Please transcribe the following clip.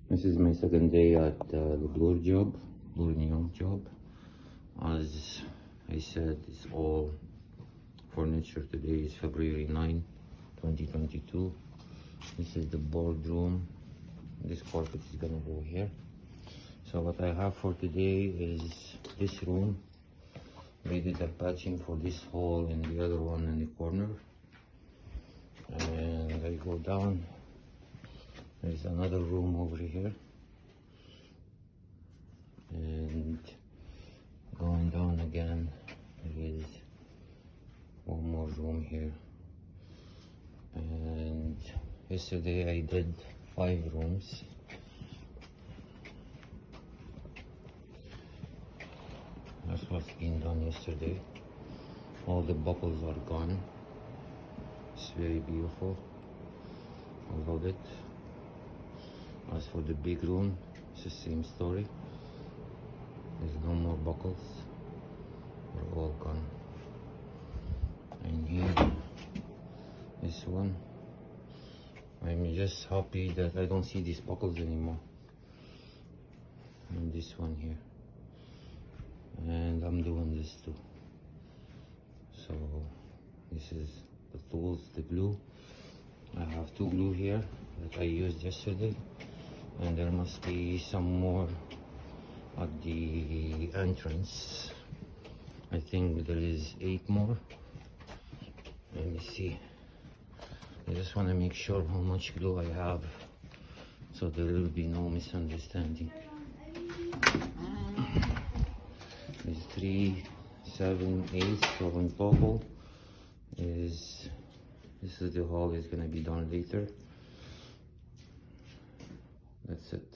This is my second day at the blue neon job. As I said, it's all furniture. Today is February 9, 2022. This is the boardroom. This carpet is gonna go here. So what I have for today is this room. We did a patching for this hole and the other one in the corner. And I go down. There's another room over here. And going down again, there is one more room here. And yesterday I did 5 rooms. That's what's been done yesterday. All the bugles are gone. It's very beautiful. I love it. As for the big room, it's the same story. There's no more buckles. They're all gone. And here, this one. I'm just happy that I don't see these buckles anymore. And this one here. And I'm doing this too. So this is the tools, the glue. I have 2 glue here that I used yesterday. And there must be some more at the entrance. I think there is 8 more. Let me see. I just want to make sure how much glue I have, so there will be no misunderstanding. There's 3, 7, 8. So on total is, this is the haul is gonna be done later. That's it.